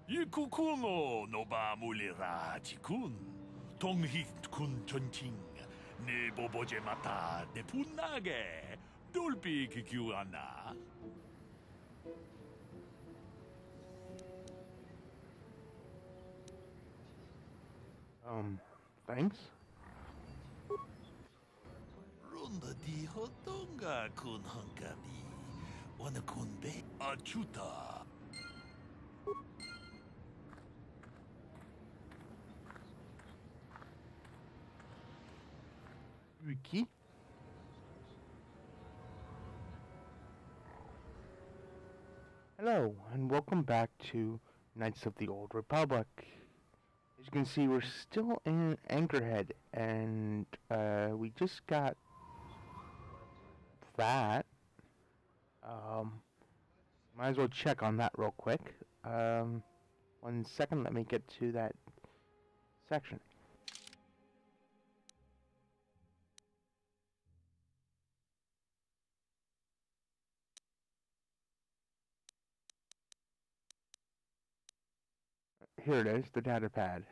이쿠쿠노 노바 물리라지군 동히군 전칭 네 보보제 마타 네 분나게 돌비 기규하나 Thanks. 론다 디호동가 군 한가비 어느 군배 아주다 Ricky? Hello, and welcome back to Knights of the Old Republic. As you can see, we're still in Anchorhead, and we just got that. Might as well check on that real quick. 1 second, let me get to that section. Here it is, the data pad.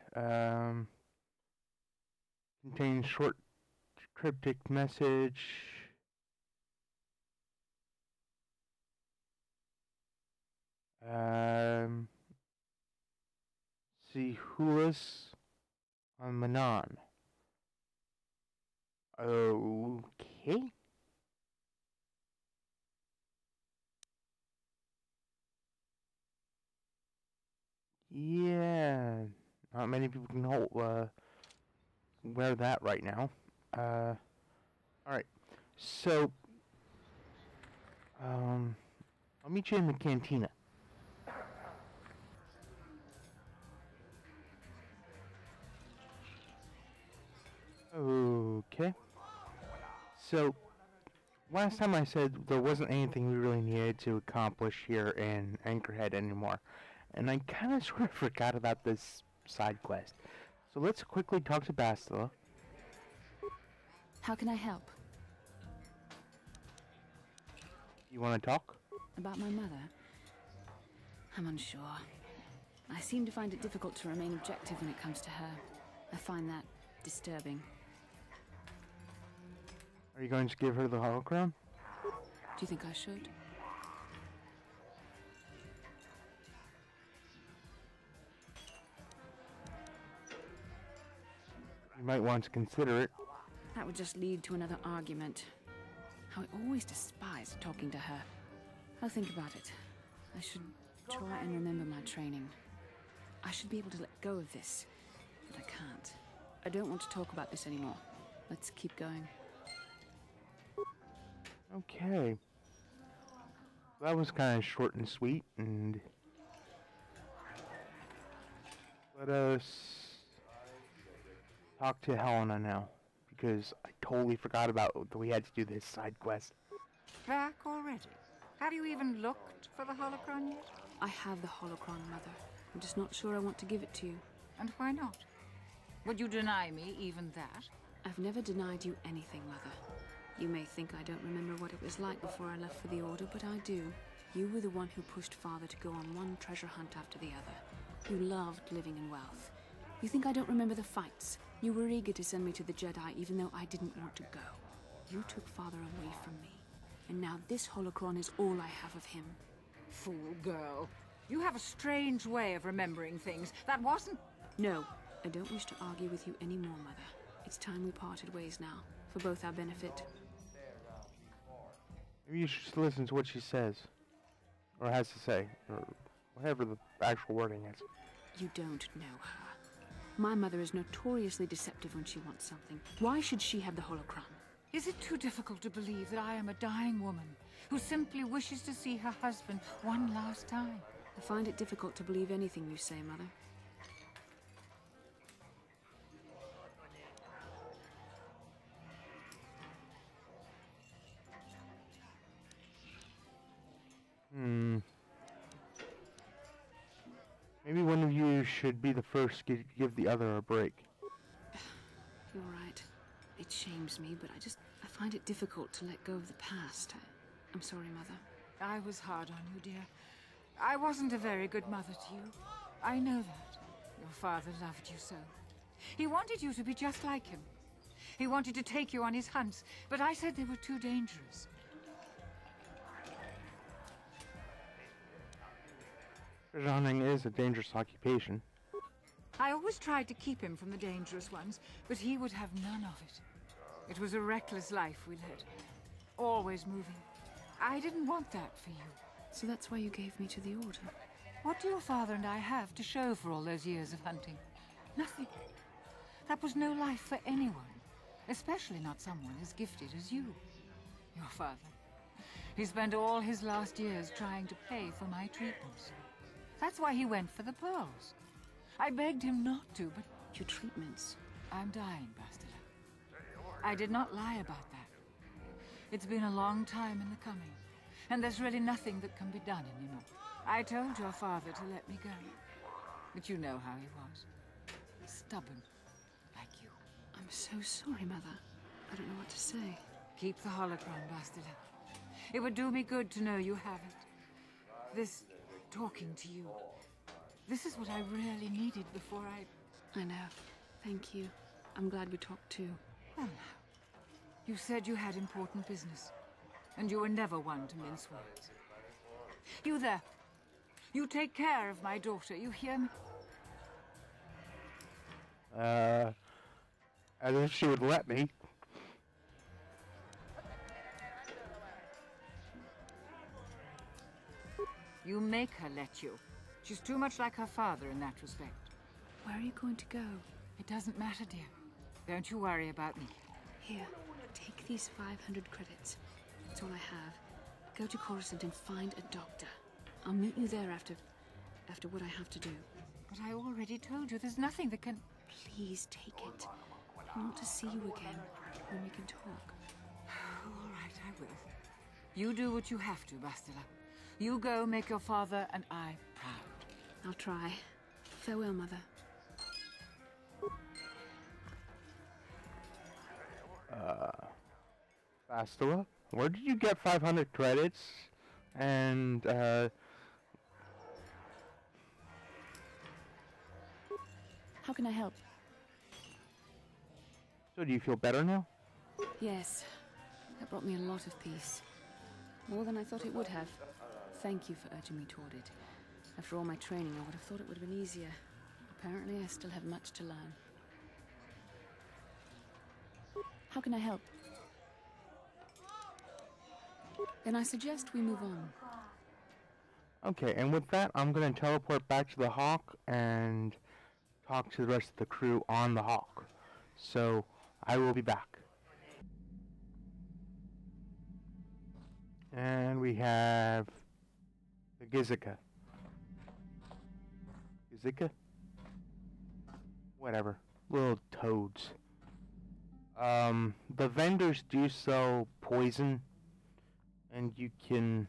Contains short cryptic message. See Hulas on Manon. Okay. Yeah, not many people can wear that right now. Alright, so, I'll meet you in the cantina. Okay, so, last time I said there wasn't anything we really needed to accomplish here in Anchorhead anymore. And I kind of sort of forgot about this side quest. So let's quickly talk to Bastila. How can I help? You want to talk? About my mother? I'm unsure. I seem to find it difficult to remain objective when it comes to her. I find that disturbing. Are you going to give her the holocron? Do you think I should? You might want to consider it. That would just lead to another argument. How I always despise talking to her. I'll think about it. I should try and remember my training. I should be able to let go of this, but I can't. I don't want to talk about this anymore. Let's keep going. Okay. That was kind of short and sweet, and let us talk to Helena now, because I totally forgot about that we had to do this side quest. Back already? Have you even looked for the holocron yet? I have the holocron, Mother. I'm just not sure I want to give it to you. And why not? Would you deny me even that? I've never denied you anything, Mother. You may think I don't remember what it was like before I left for the Order, but I do. You were the one who pushed Father to go on one treasure hunt after the other. You loved living in wealth. You think I don't remember the fights? You were eager to send me to the Jedi even though I didn't want to go. You took Father away from me. And now this holocron is all I have of him. Fool girl. You have a strange way of remembering things. That wasn't... No, I don't wish to argue with you anymore, Mother. It's time we parted ways now, for both our benefit. Maybe you should just listen to what she says. Or has to say. Or whatever the actual wording is. You don't know her. My mother is notoriously deceptive when she wants something. Why should she have the holocron? Is it too difficult to believe that I am a dying woman who simply wishes to see her husband one last time? I find it difficult to believe anything you say, Mother. Maybe one of you should be the first to give the other a break. You're right. It shames me, but I find it difficult to let go of the past. I'm sorry, Mother. I was hard on you, dear. I wasn't a very good mother to you. I know that. Your father loved you so. He wanted you to be just like him. He wanted to take you on his hunts, but I said they were too dangerous. Treasure hunting is a dangerous occupation. I always tried to keep him from the dangerous ones, but he would have none of it. It was a reckless life we led. Always moving. I didn't want that for you. So that's why you gave me to the Order? What do your father and I have to show for all those years of hunting? Nothing. That was no life for anyone, especially not someone as gifted as you. Your father. He spent all his last years trying to pay for my treatments. That's why he went for the pearls. I begged him not to, but... Your treatments? I'm dying, Bastila. I did not lie about that. It's been a long time in the coming, and there's really nothing that can be done anymore. I told your father to let me go, but you know how he was. Stubborn, like you. I'm so sorry, Mother. I don't know what to say. Keep the holocron, Bastila. It would do me good to know you have it. This talking to you. This is what I really needed before I know. Thank you. I'm glad we talked too. Well, now. You said you had important business, and you were never one to mince words. You there. You take care of my daughter, you hear me? As if she would let me. You make her let you. She's too much like her father in that respect. Where are you going to go? It doesn't matter, dear. Don't you worry about me. Here, take these 500 credits. That's all I have. Go to Coruscant and find a doctor. I'll meet you there after what I have to do. But I already told you there's nothing that can... Please take it. I want to see you again when we can talk. All right, I will. You do what you have to, Bastila. You go make your father and I proud. I'll try. Farewell, Mother. Bastila, where did you get 500 credits? And, How can I help? So do you feel better now? Yes. That brought me a lot of peace. More than I thought it would have. Thank you for urging me toward it. After all my training, I would have thought it would have been easier. Apparently, I still have much to learn. How can I help? Then I suggest we move on. Okay, and with that, I'm going to teleport back to the Hawk and talk to the rest of the crew on the Hawk. So, I will be back. And we have the Gizika. Gizika? Whatever. Little toads. The vendors do sell poison, and you can,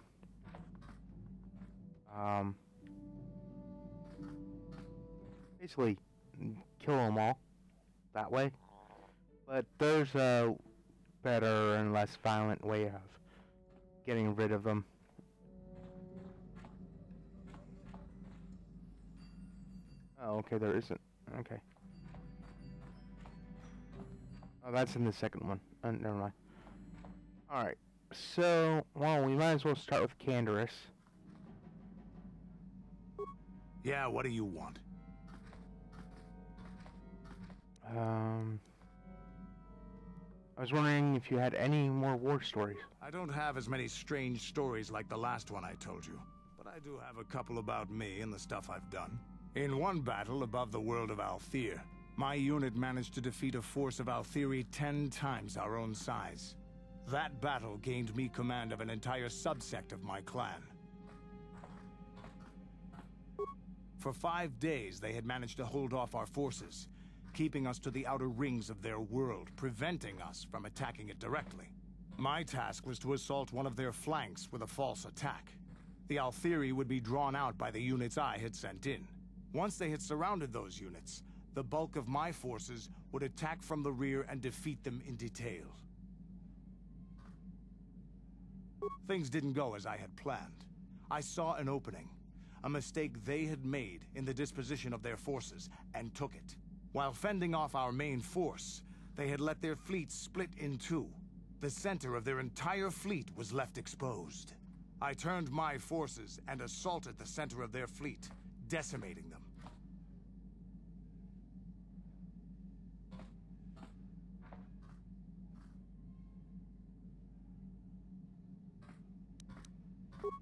basically kill them all that way. But there's a better and less violent way of getting rid of them. Oh, okay, there isn't. Okay. Oh, that's in the second one. Never mind. Alright, so, well, we might as well start with Canderous. Yeah, what do you want? I was wondering if you had any more war stories. I don't have as many strange stories like the last one I told you, but I do have a couple about me and the stuff I've done. In one battle above the world of Althir, my unit managed to defeat a force of Althiri 10 times our own size. That battle gained me command of an entire subsect of my clan. For 5 days, they had managed to hold off our forces, keeping us to the outer rings of their world, preventing us from attacking it directly. My task was to assault one of their flanks with a false attack. The Althiri would be drawn out by the units I had sent in. Once they had surrounded those units, the bulk of my forces would attack from the rear and defeat them in detail. Things didn't go as I had planned. I saw an opening. a mistake they had made in the disposition of their forces, and took it. While fending off our main force, they had let their fleet split in two. The center of their entire fleet was left exposed. I turned my forces and assaulted the center of their fleet, decimating them.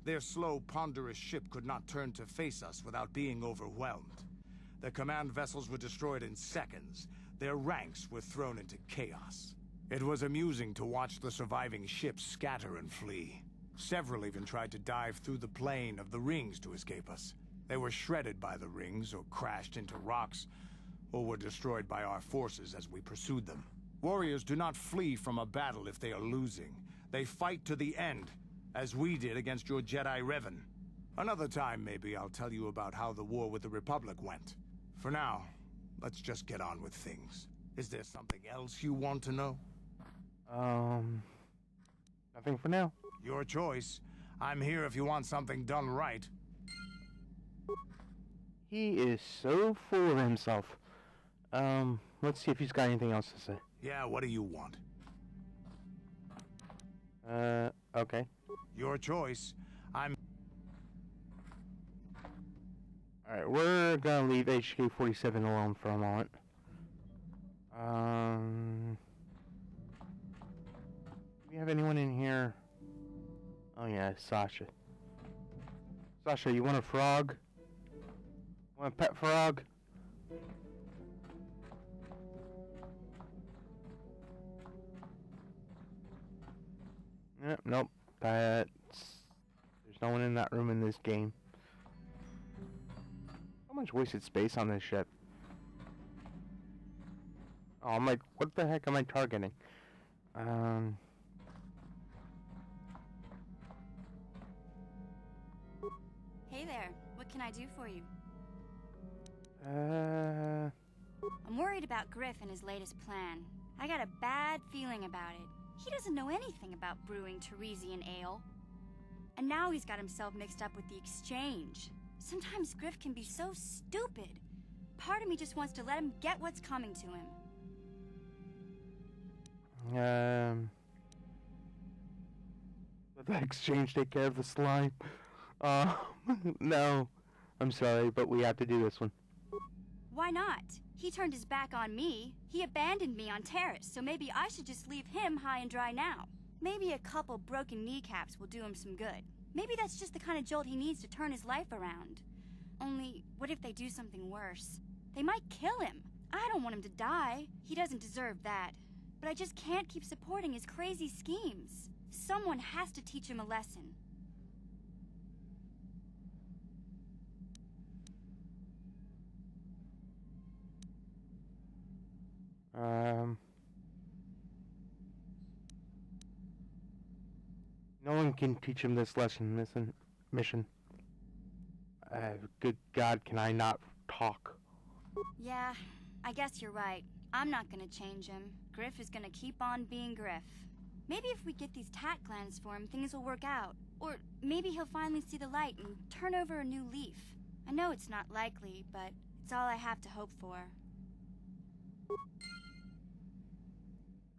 Their slow, ponderous ship could not turn to face us without being overwhelmed. The command vessels were destroyed in seconds. Their ranks were thrown into chaos. It was amusing to watch the surviving ships scatter and flee. Several even tried to dive through the plane of the rings to escape us. They were shredded by the rings, or crashed into rocks, or were destroyed by our forces as we pursued them. Warriors do not flee from a battle if they are losing. They fight to the end, as we did against your Jedi Revan. Another time, maybe, I'll tell you about how the war with the Republic went. For now, let's just get on with things. Is there something else you want to know? Nothing for now. Your choice. I'm here if you want something done right. He is so full of himself. Let's see if he's got anything else to say. Yeah, what do you want? Okay. Your choice. Alright, we're gonna leave HK-47 alone for a moment. Do we have anyone in here? Oh yeah, Sasha. Sasha, you want a frog? Want a pet frog? Nope. There's no one in that room in this game. How much wasted space on this ship? Oh, I'm like, what the heck am I targeting? Hey there, what can I do for you? I'm worried about Griff and his latest plan. I got a bad feeling about it. He doesn't know anything about brewing Teresian ale. And now he's got himself mixed up with the exchange. Sometimes Griff can be so stupid. Part of me just wants to let him get what's coming to him. Let the exchange take care of the slime. No. I'm sorry, but we have to do this one. Why not? He turned his back on me. He abandoned me on Terrace, so maybe I should just leave him high and dry now. Maybe a couple broken kneecaps will do him some good. Maybe that's just the kind of jolt he needs to turn his life around. Only, what if they do something worse? They might kill him. I don't want him to die. He doesn't deserve that. But I just can't keep supporting his crazy schemes. Someone has to teach him a lesson. No one can teach him this lesson, mission. Good God, can I not talk? Yeah, I guess you're right. I'm not gonna change him. Griff is gonna keep on being Griff. Maybe if we get these tat clans for him, things will work out. Or maybe he'll finally see the light and turn over a new leaf. I know it's not likely, but it's all I have to hope for.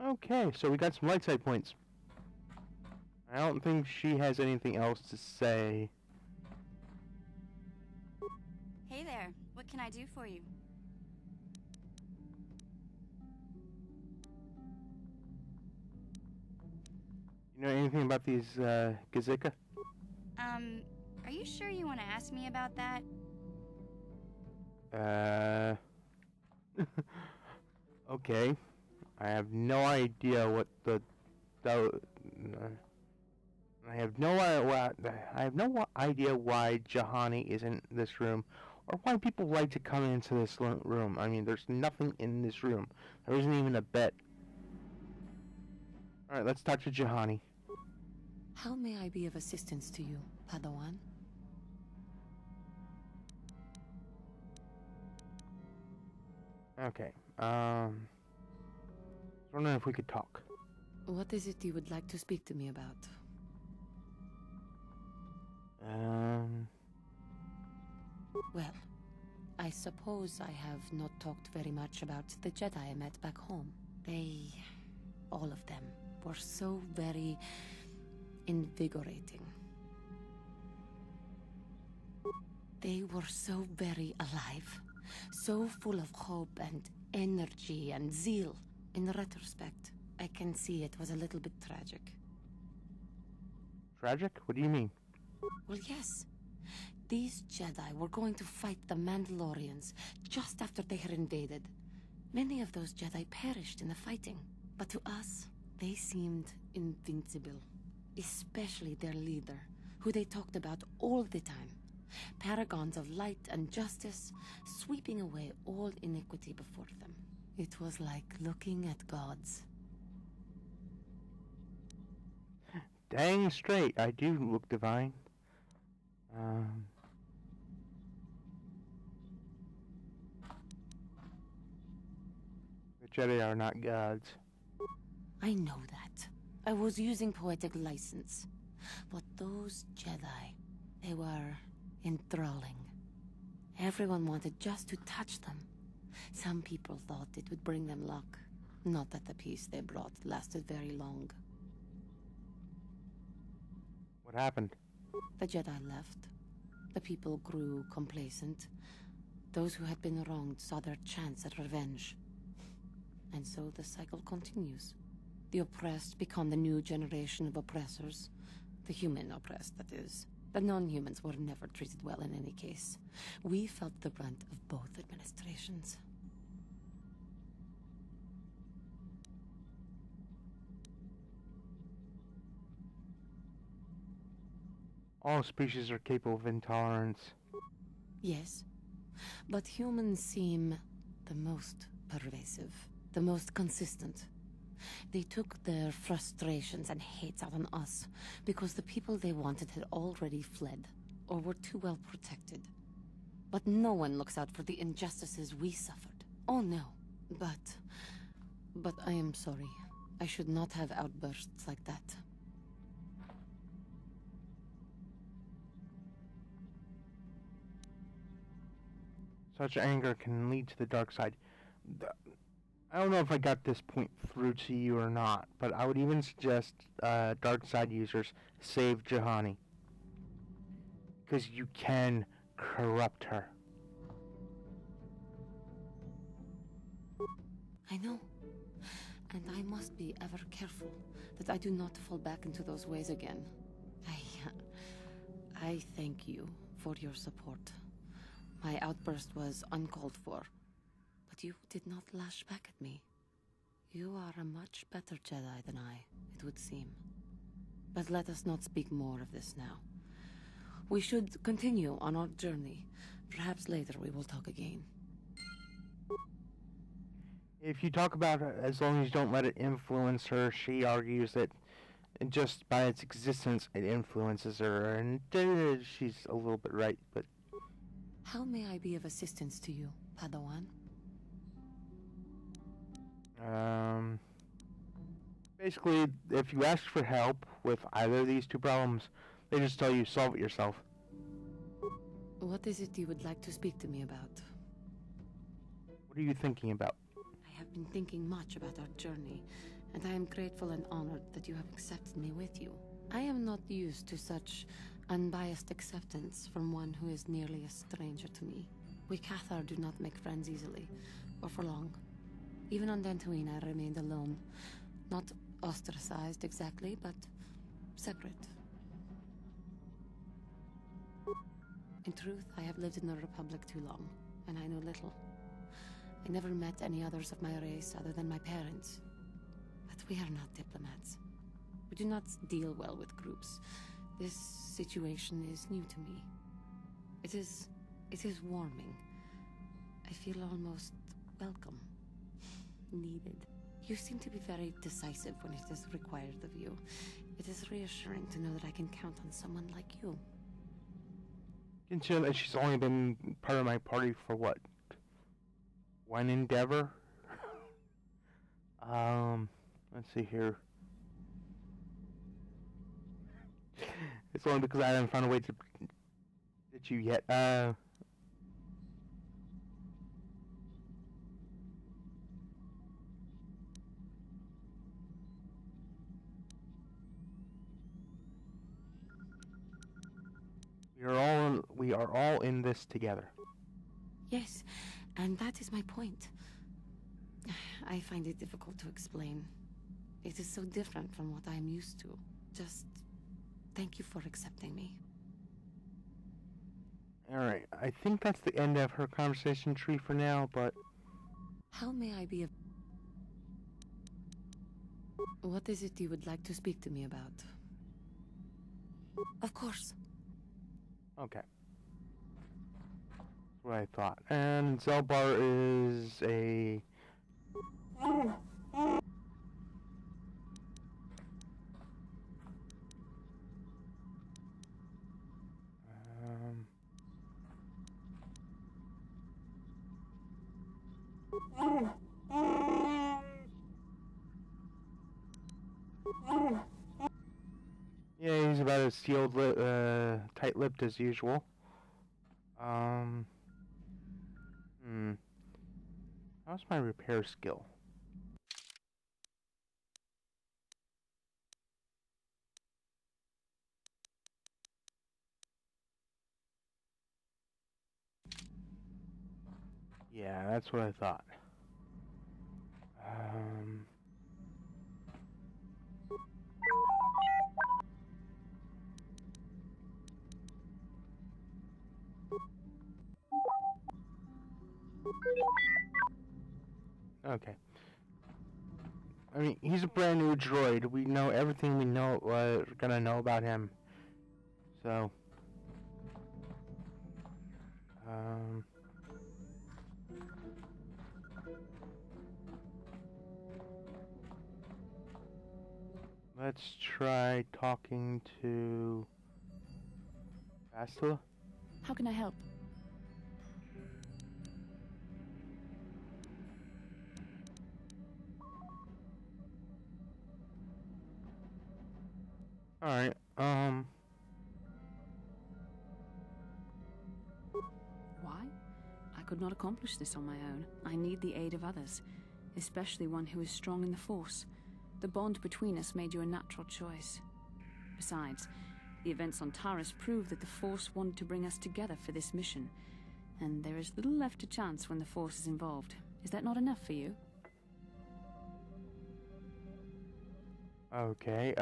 Okay, so we got some light side points. I don't think she has anything else to say. Hey there, what can I do for you? You know anything about these, Gazika? Are you sure you want to ask me about that? Okay. I have no idea what I have no idea why Juhani is in this room, or why people like to come into this room. I mean, there's nothing in this room. There isn't even a bed. Alright, let's talk to Juhani. How may I be of assistance to you, Padawan? Okay, I was wondering if we could talk. What is it you would like to speak to me about? Well, I suppose I have not talked very much about the Jedi I met back home. They, all of them, were so very invigorating. They were so very alive, so full of hope and energy and zeal. In retrospect, I can see it was a little bit tragic. Tragic? What do you mean? Well, yes. These Jedi were going to fight the Mandalorians just after they had invaded. Many of those Jedi perished in the fighting, but to us, they seemed invincible. Especially their leader, who they talked about all the time. Paragons of light and justice, sweeping away all iniquity before them. It was like looking at gods. Dang straight, I do look divine. The Jedi are not gods. I know that. I was using poetic license. But those Jedi, they were enthralling. Everyone wanted just to touch them. Some people thought it would bring them luck. Not that the peace they brought lasted very long. What happened? The Jedi left. The people grew complacent. Those who had been wronged saw their chance at revenge. And so the cycle continues. The oppressed become the new generation of oppressors. The human oppressed, that is. The non-humans were never treated well in any case. We felt the brunt of both administrations. All species are capable of intolerance. Yes, but humans seem the most pervasive, the most consistent. They took their frustrations and hates out on us because the people they wanted had already fled or were too well protected. But no one looks out for the injustices we suffered. Oh no, but I am sorry. I should not have outbursts like that. Such anger can lead to the dark side. I don't know if I got this point through to you or not, but I would even suggest dark side users save Juhani. Because you can corrupt her. I know. And I must be ever careful that I do not fall back into those ways again. I thank you for your support. My outburst was uncalled for, but you did not lash back at me. You are a much better Jedi than I, it would seem. But let us not speak more of this now. We should continue on our journey. Perhaps later we will talk again. If you talk about her, as long as you don't let it influence her, she argues that just by its existence it influences her, and she's a little bit right, but... How may I be of assistance to you, Padawan? Basically, if you ask for help with either of these two problems, they just tell you solve it yourself. What is it you would like to speak to me about? What are you thinking about? I have been thinking much about our journey, and I am grateful and honored that you have accepted me with you. I am not used to such unbiased acceptance from one who is nearly a stranger to me. We KOTOR do not make friends easily, or for long. Even on Dantooine I remained alone. Not ostracized exactly, but separate. In truth, I have lived in the Republic too long, and I know little. I never met any others of my race other than my parents. But we are not diplomats. We do not deal well with groups. This situation is new to me. It is warming. I feel almost welcome. Needed. You seem to be very decisive when it is required of you. It is reassuring to know that I can count on someone like you. Consider that she's only been part of my party for what? One endeavor? Let's see here. It's only because I haven't found a way to get you yet. We are all in this together. Yes, and that is my point. I find it difficult to explain. It is so different from what I am used to. Just thank you for accepting me. Alright, I think that's the end of her conversation tree for now, but... How may I be of... What is it you would like to speak to me about? Of course. Okay. That's what I thought. And Zelbar is a... Yeah, he's about as tight-lipped as usual. How's my repair skill? Yeah, that's what I thought. Okay. I mean, he's a brand new droid. We know everything we know, we're gonna know about him. So, let's try talking to Bastila. How can I help? Alright, Why? I could not accomplish this on my own. I need the aid of others, especially one who is strong in the Force. The bond between us made you a natural choice. Besides, the events on Taris prove that the Force wanted to bring us together for this mission, and there is little left to chance when the Force is involved. Is that not enough for you? okay,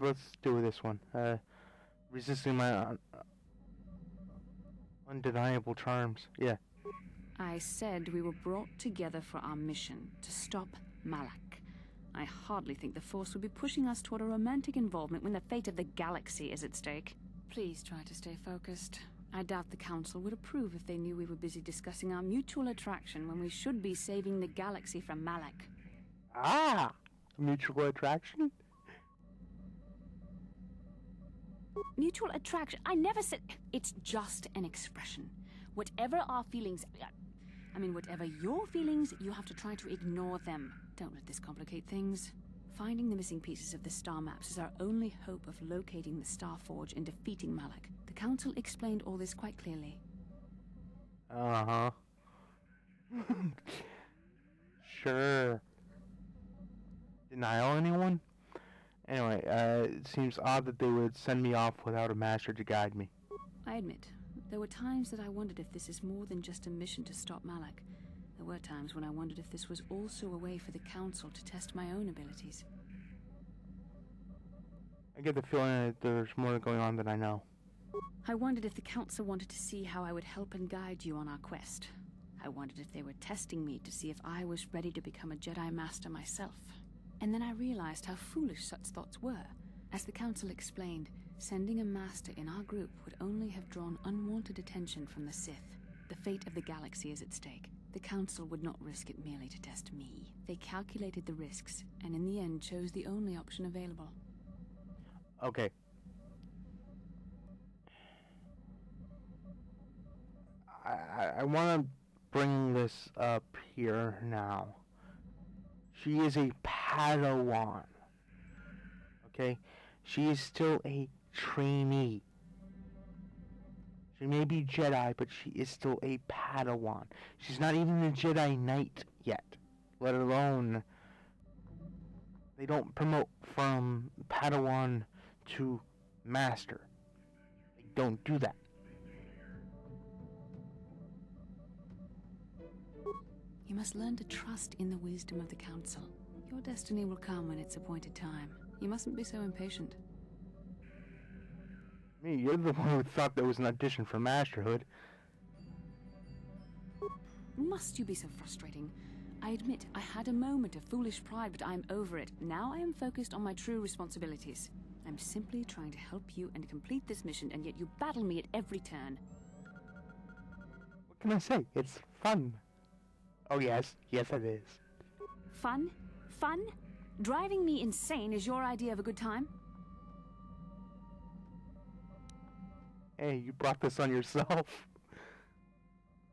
let's do this one. Resisting my undeniable charms. Yeah. I said we were brought together for our mission, to stop Malak. I hardly think the Force would be pushing us toward a romantic involvement when the fate of the galaxy is at stake. Please try to stay focused. I doubt the Council would approve if they knew we were busy discussing our mutual attraction when we should be saving the galaxy from Malak. Ah! Mutual attraction? Mutual attraction? I never said... It's just an expression. Whatever our feelings... whatever your feelings, you have to try to ignore them. Don't let this complicate things. Finding the missing pieces of the star maps is our only hope of locating the Star Forge and defeating Malak. The Council explained all this quite clearly. Uh-huh. Sure. Denial, anyone? Anyway, it seems odd that they would send me off without a master to guide me. I admit, there were times that I wondered if this is more than just a mission to stop Malak. There were times when I wondered if this was also a way for the Council to test my own abilities. I get the feeling that there's more going on than I know. I wondered if the Council wanted to see how I would help and guide you on our quest. I wondered if they were testing me to see if I was ready to become a Jedi Master myself. And then I realized how foolish such thoughts were. As the Council explained, sending a Master in our group would only have drawn unwanted attention from the Sith. The fate of the galaxy is at stake. The Council would not risk it merely to test me. They calculated the risks, and in the end chose the only option available. Okay. I want to bring this up here now. She is a Padawan. Okay? She is still a trainee. She may be Jedi, but she is still a Padawan. She's not even a Jedi Knight yet, let alone... They don't promote from Padawan to Master. They don't do that. You must learn to trust in the wisdom of the Council. Your destiny will come when it's appointed time. You mustn't be so impatient. Me, you're the one who thought there was an audition for Masterhood. Must you be so frustrating? I admit, I had a moment of foolish pride, but I'm over it. Now I am focused on my true responsibilities. I'm simply trying to help you and complete this mission, and yet you battle me at every turn. What can I say? It's fun. Oh yes, yes it is. Fun? Fun? Driving me insane is your idea of a good time? Hey, you brought this on yourself.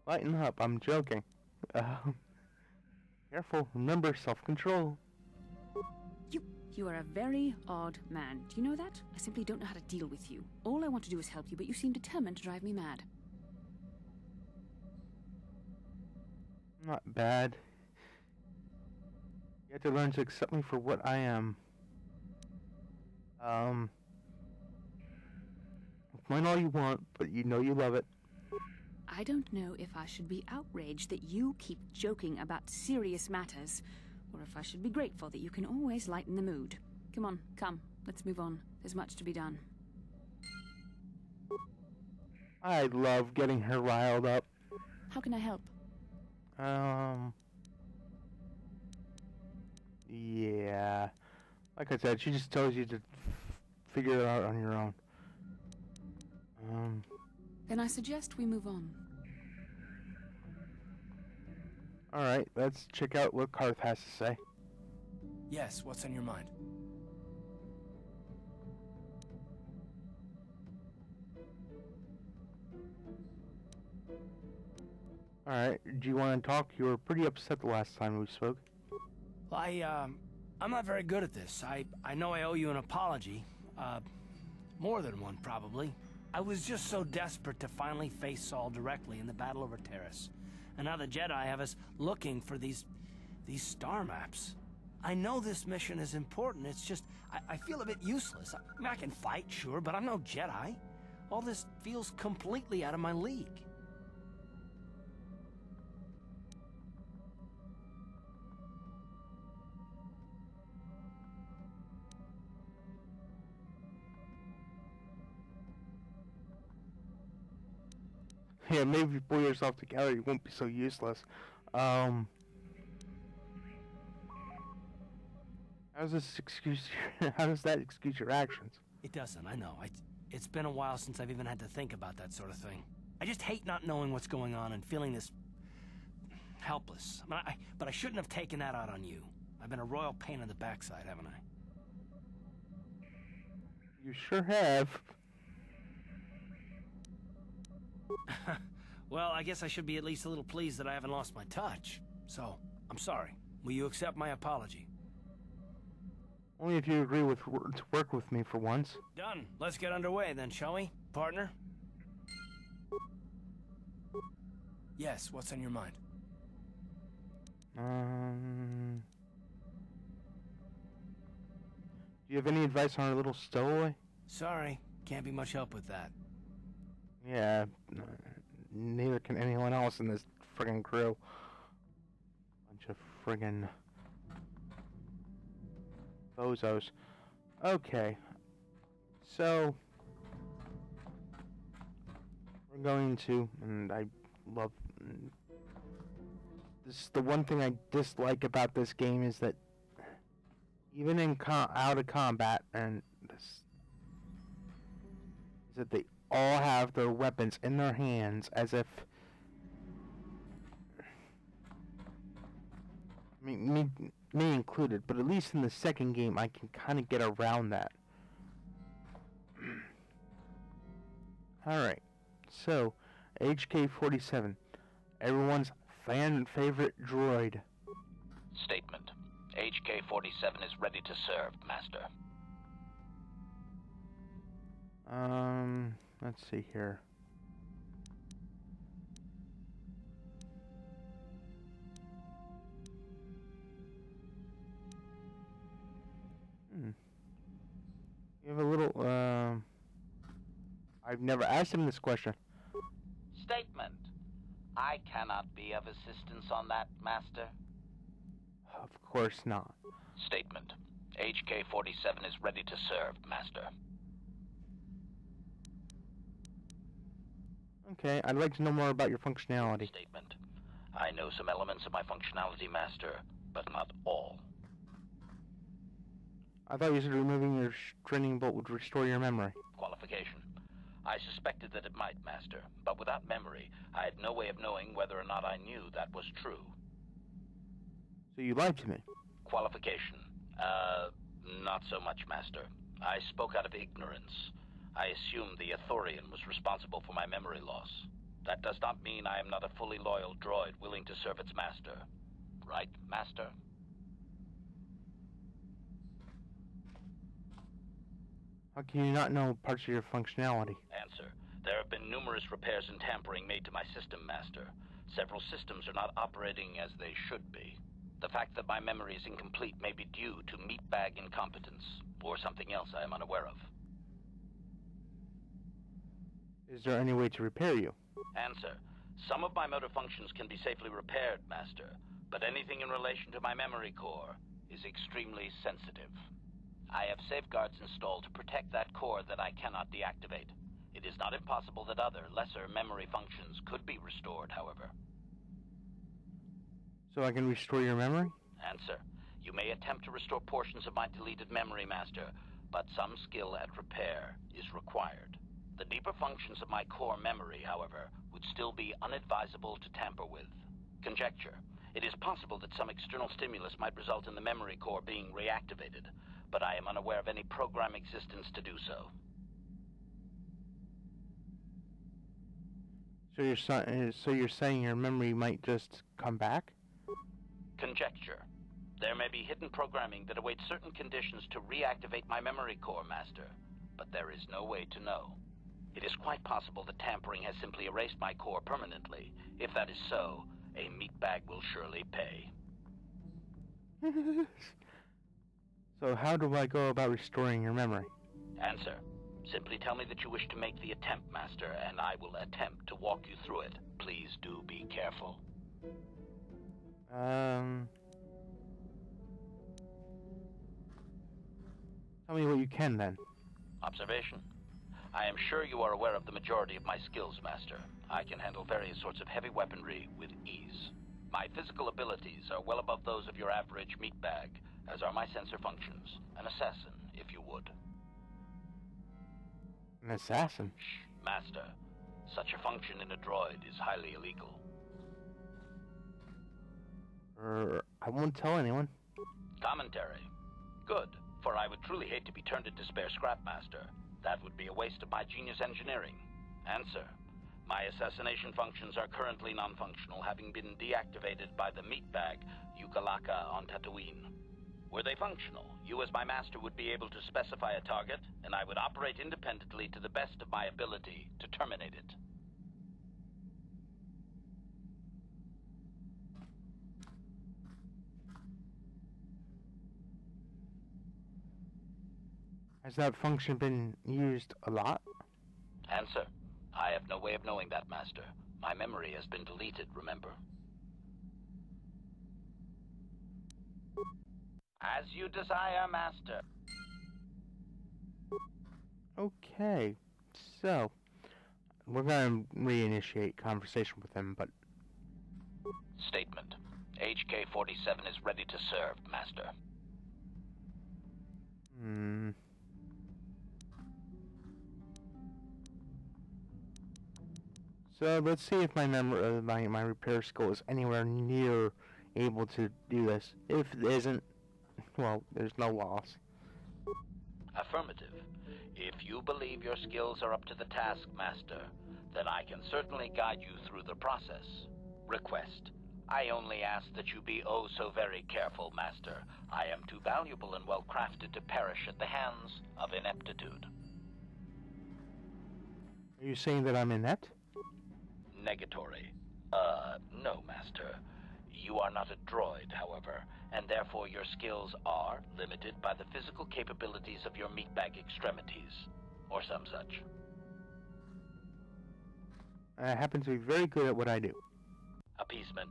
Lighten up, I'm joking. Careful, remember self-control. You are a very odd man. Do you know that? I simply don't know how to deal with you. All I want to do is help you, but you seem determined to drive me mad. Not bad. You have to learn to accept me for what I am. Complain all you want, but you know you love it. I don't know if I should be outraged that you keep joking about serious matters, or if I should be grateful that you can always lighten the mood. Come on, come, let's move on. There's much to be done. I love getting her riled up. How can I help? Yeah. Like I said, she just tells you to figure it out on your own. Then I suggest we move on. Alright, let's check out what Karth has to say. Yes, what's on your mind? Alright, do you want to talk? You were pretty upset the last time we spoke. Well, I'm not very good at this. I know I owe you an apology. More than one, probably. I was just so desperate to finally face Saul directly in the battle over Terrace. And now the Jedi have us looking for these star maps. I know this mission is important, it's just, I feel a bit useless. I mean, I can fight, sure, but I'm no Jedi. All this feels completely out of my league. Yeah, maybe if you pull yourself together, you won't be so useless. How does that excuse your actions? It doesn't, I know. It's been a while since I've even had to think about that sort of thing. I just hate not knowing what's going on and feeling this... helpless. But I shouldn't have taken that out on you. I've been a royal pain in the backside, haven't I? You sure have. Well, I guess I should be at least a little pleased that I haven't lost my touch. So, I'm sorry. Will you accept my apology? Only if you agree to work with me for once. Done. Let's get underway then, shall we, partner? Yes, what's on your mind? Do you have any advice on our little stowaway? Sorry, can't be much help with that. Yeah, neither can anyone else in this friggin' crew. Bunch of friggin' bozos. Okay, so we're going to, and I love this. The one thing I dislike about this game is that even in out of combat, and this is that they all have their weapons in their hands as if... I mean, me included, but at least in the second game I can kind of get around that. Alright, so, HK-47, everyone's fan-favorite droid. Statement. HK-47 is ready to serve, Master. Let's see here. I've never asked him this question. Statement. I cannot be of assistance on that, Master. Of course not. Statement. HK-47 is ready to serve, Master. Okay, I'd like to know more about your functionality. Statement. I know some elements of my functionality, Master, but not all. I thought you said removing your training bolt would restore your memory. Qualification. I suspected that it might, Master, but without memory, I had no way of knowing whether or not I knew that was true. So you lied to me. Qualification. Not so much, Master. I spoke out of ignorance. I assumed the Ithorian was responsible for my memory loss. That does not mean I am not a fully loyal droid willing to serve its master. Right, Master? How can you not know parts of your functionality? Answer. There have been numerous repairs and tampering made to my system, Master. Several systems are not operating as they should be. The fact that my memory is incomplete may be due to meatbag incompetence, or something else I am unaware of. Is there any way to repair you? Answer. Some of my motor functions can be safely repaired, Master, but anything in relation to my memory core is extremely sensitive. I have safeguards installed to protect that core that I cannot deactivate. It is not impossible that other, lesser memory functions could be restored, however. So I can restore your memory? Answer. You may attempt to restore portions of my deleted memory, Master, but some skill at repair is required. The deeper functions of my core memory, however, would still be unadvisable to tamper with. Conjecture. It is possible that some external stimulus might result in the memory core being reactivated, but I am unaware of any program existence to do so. So you're saying your memory might just come back? Conjecture. There may be hidden programming that awaits certain conditions to reactivate my memory core, Master, but there is no way to know. It is quite possible that tampering has simply erased my core permanently. If that is so, a meatbag will surely pay. So how do I go about restoring your memory? Answer. Simply tell me that you wish to make the attempt, Master, and I will attempt to walk you through it. Please do be careful. Tell me what you can, then. Observation. I am sure you are aware of the majority of my skills, Master. I can handle various sorts of heavy weaponry with ease. My physical abilities are well above those of your average meatbag, as are my sensor functions. An assassin, if you would. An assassin? Shh, Master. Such a function in a droid is highly illegal. I won't tell anyone. Commentary. Good, for I would truly hate to be turned into spare scrap, Master. That would be a waste of my genius engineering. Answer. My assassination functions are currently non-functional, having been deactivated by the meatbag Yukalaka on Tatooine. Were they functional, you as my master would be able to specify a target, and I would operate independently to the best of my ability to terminate it. Has that function been used a lot? Answer. I have no way of knowing that, Master. My memory has been deleted, remember? As you desire, Master. Okay, so we're gonna reinitiate conversation with him, but... Statement. HK-47 is ready to serve, Master. So let's see if my my repair skill is anywhere near able to do this. If it isn't, well, there's no loss. Affirmative. If you believe your skills are up to the task, Master, then I can certainly guide you through the process. Request. I only ask that you be oh so very careful, Master. I am too valuable and well-crafted to perish at the hands of ineptitude. Are you saying that I'm inept? Negatory. No, Master. You are not a droid, however, and therefore your skills are limited by the physical capabilities of your meatbag extremities, or some such. I happen to be very good at what I do. Appeasement.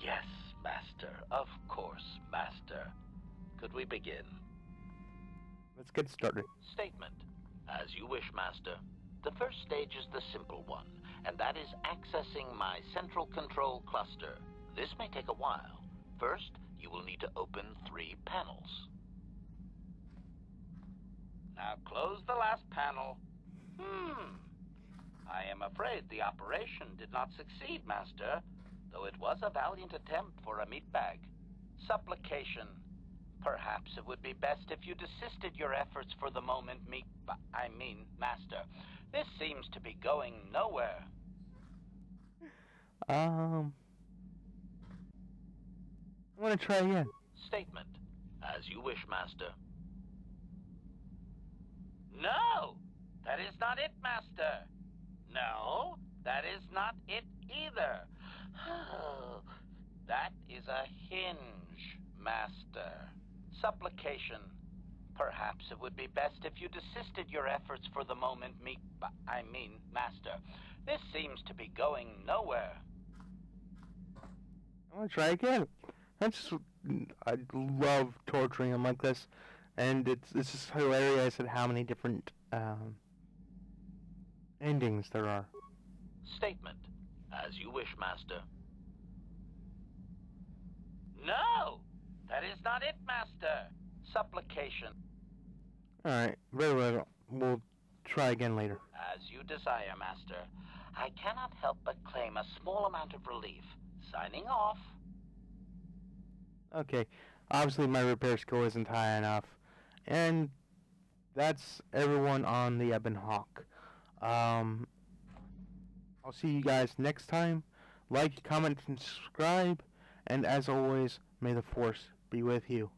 Yes, Master. Of course, Master. Could we begin? Let's get started. Statement. As you wish, Master. The first stage is the simple one, and that is accessing my central control cluster. This may take a while. First, you will need to open 3 panels. Now close the last panel. I am afraid the operation did not succeed, Master, though it was a valiant attempt for a meatbag. Supplication. Perhaps it would be best if you desisted your efforts for the moment, Master. This seems to be going nowhere. I want to try again. Statement. As you wish, Master. No! That is not it, Master. No, that is not it either. That is a hinge, Master. Supplication. Perhaps it would be best if you desisted your efforts for the moment, Master. This seems to be going nowhere. I want to try again. I love torturing them like this, and it's just hilarious at how many different endings there are. Statement. As you wish, Master. No! That is not it, Master. Supplication. Alright, very well. We'll try again later. As you desire, Master. I cannot help but claim a small amount of relief. Signing off. Okay, obviously my repair skill isn't high enough. And that's everyone on the Ebon Hawk. I'll see you guys next time. Like, comment, and subscribe. And as always, may the Force be with you.